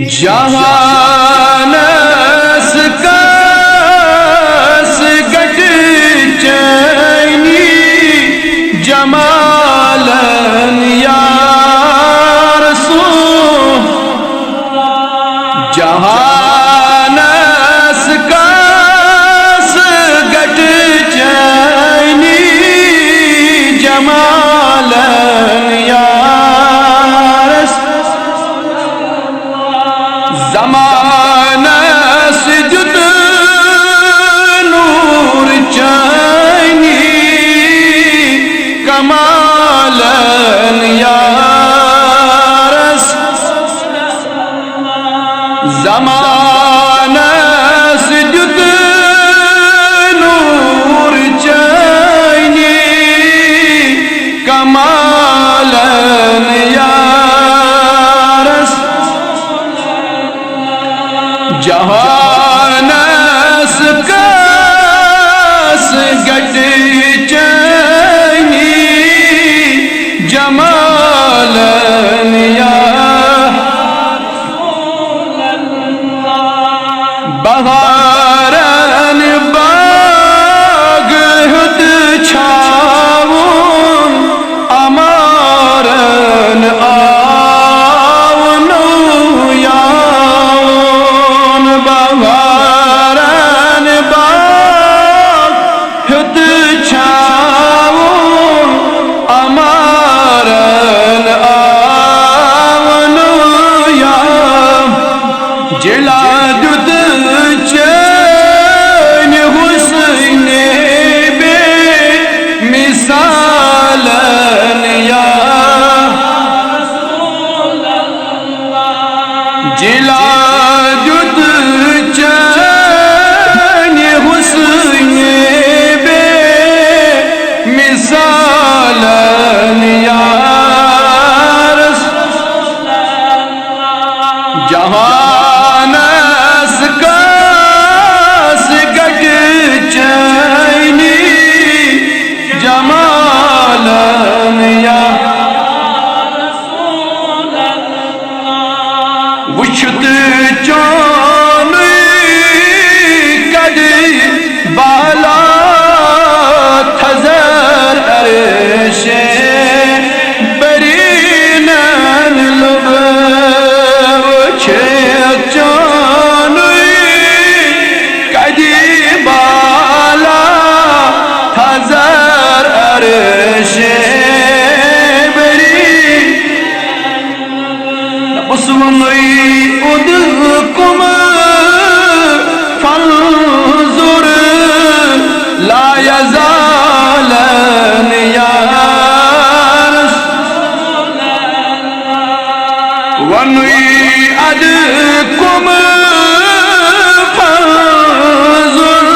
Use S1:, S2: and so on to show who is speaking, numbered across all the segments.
S1: جہانس کاس گٹ چینی جمالن یا رسول جہانس کاس گٹ چینی جمالن یا زمانس جد نور چینی کمالن یا زمانس جد نور چینی کمالن یا جہانس کاس گٹ چینی جمالن یا بہارن باغ ہد چھاون امارن آون یاون بہارن باغ ہد چھاون امارن آون یاون جلا چین حسین بے مثالن یا جلا جد چین حسین بے مثالن یا جہانس کاس گٹ چینی جمالن یا وچھت چون کد بالا تھزر عرش برینن لب وچھت چون کد بالا تھزر عرش بسونی ادکم فانظر لا یزالن یا رسول ونی ادکم فانظر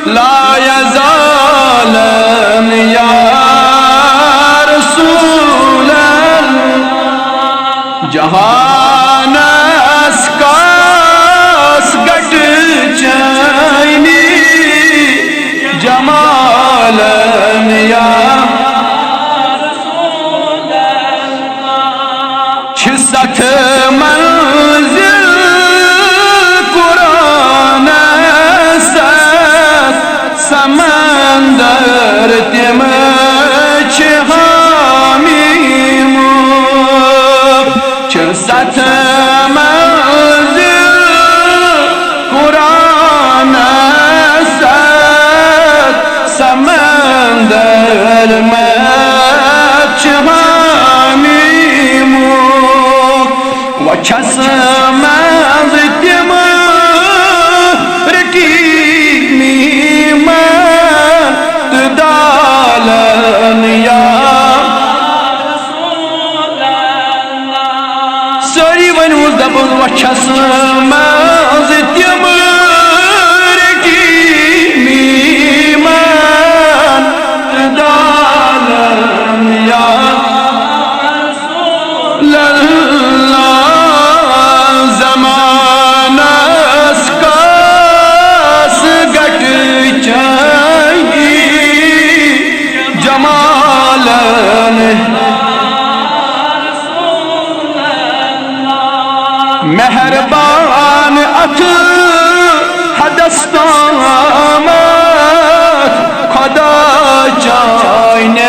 S1: لا یزالن یا رسول جہانس کاس گٹ چینی جمالن یا چھست منزل قرآن ست سمندر تم چھامیم چھست منزل قرآن ست سمندر میں چھامیم وچھس منز تم رکیمی مت دالن یا سوری ونوز دبن وچھس منز تم رکیمی مت دالن یا زمانس کاس گٹ چینی جمالن مہربان ات حدستامت خدا چاینین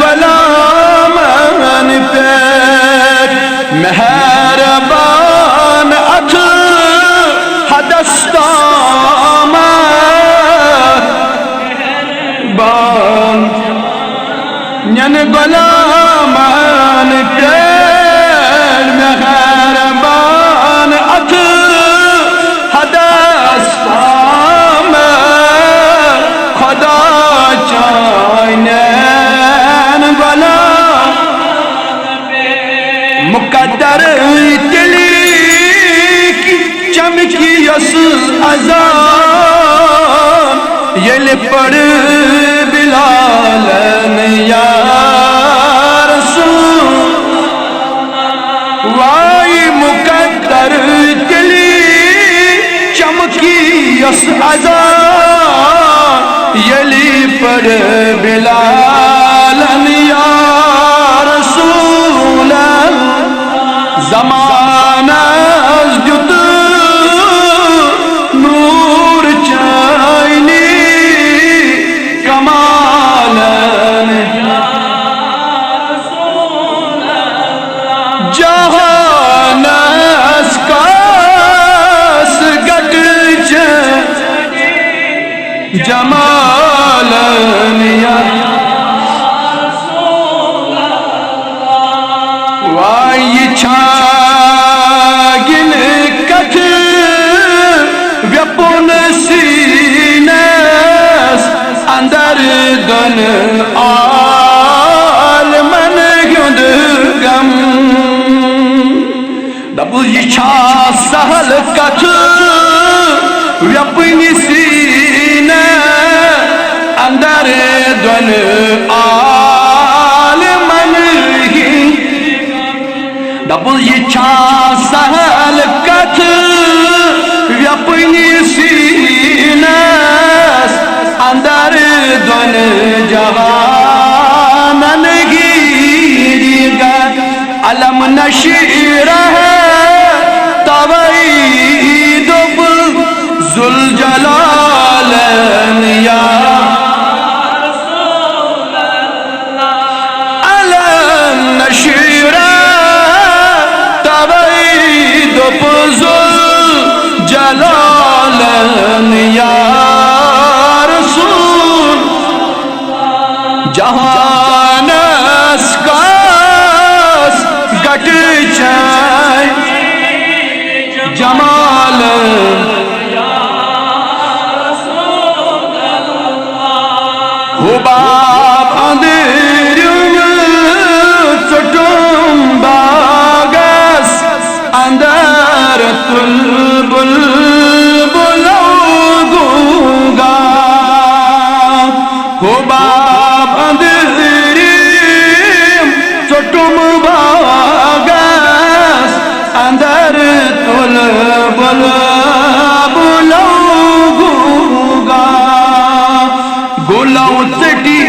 S1: غلامن پیٹ مہربان ات حدستامت بان نین غلامن پیٹ مہربان ات حدستامت خدا چاینین غلام مقدر تلی چمکی یس اذان یل پڑ بلالن یا رسول وائی مقدر تلی چمکی یس اذان یلی پڑ بلالن یا رسول زمانہ جت نور چینی کمالن جہانس کاس گٹ جمالن یا وائی چھاگن کتھ ویپن سینس اندر دن عالمن گند گم دبو یہ چھا سہل کتھ ویپن سینس اندر دن عالمن دبو یہ چھا سہل کتھ ویپنی سینس اندر دن جہانن گیری گا علم نشیر ہے توید ذوالجلالن یا علم نشیر ذوالجلالن یا رسول جہانس کاس گٹ چائے جمالن حباب اندرین ژٹم باغس اندر بلبلو گونگا حباب اندرین ژٹم باغس اندر بلبلو گونگا گلو ژٹی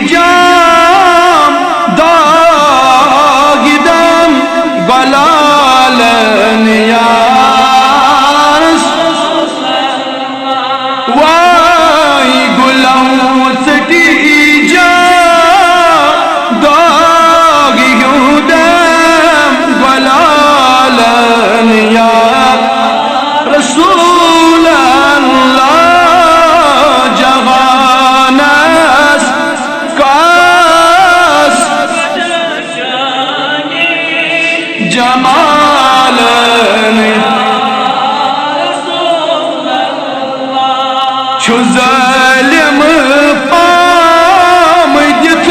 S1: جام داغدم غلالن یا وائی گلو ژٹی جام داغدم غلالن یا رسول اللہ جہانس کاس جمالن چھو ظالم پام دت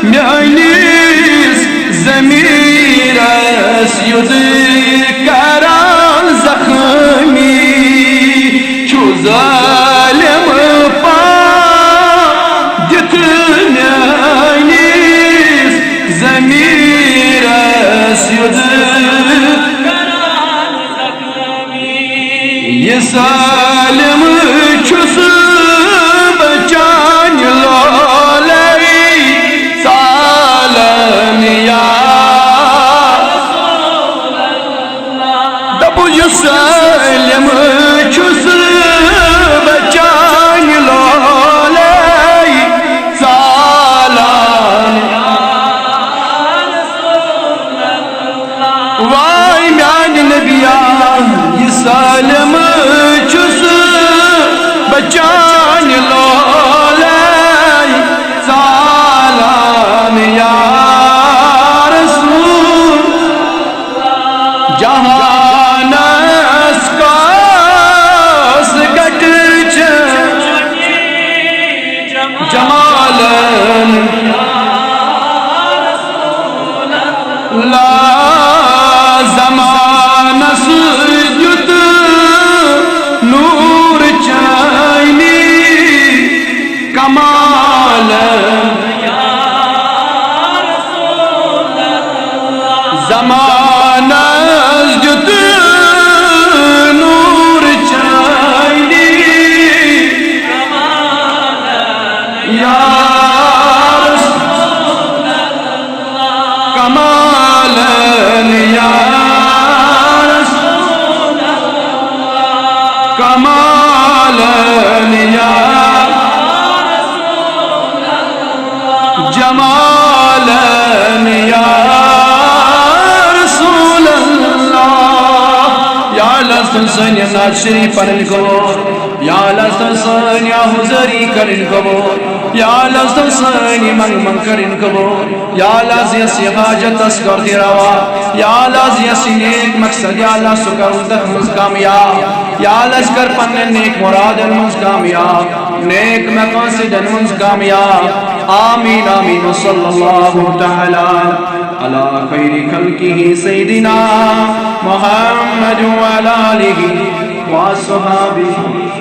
S1: میانس ضمیرس ید کران زخمی چھو ظالم پام دت میانس ضمیرس ید کران زخمی یہ ظالم چھس زمانہ جت نور چاہیے یا رسول اللہ کمال یا رسول اللہ کمال یا رسول اللہ جمال یا سن ناز شریف پڑھن قبول یا اللہ سن یا حضری کرن قبول یا اللہ سن منگ منگ کرن قبول یا اللہ زیسی حاجت اسکر دی روا یا اللہ زیسی نیک مقصد یا اللہ سکر اندر منز کامیاب یا اللہ اسکر پنن نیک مراد منز کامیاب نیک مقاصد منز کامیاب آمین آمین صلی اللہ تعالی على خير خلقه سيدنا محمد وعلى آله وصحبه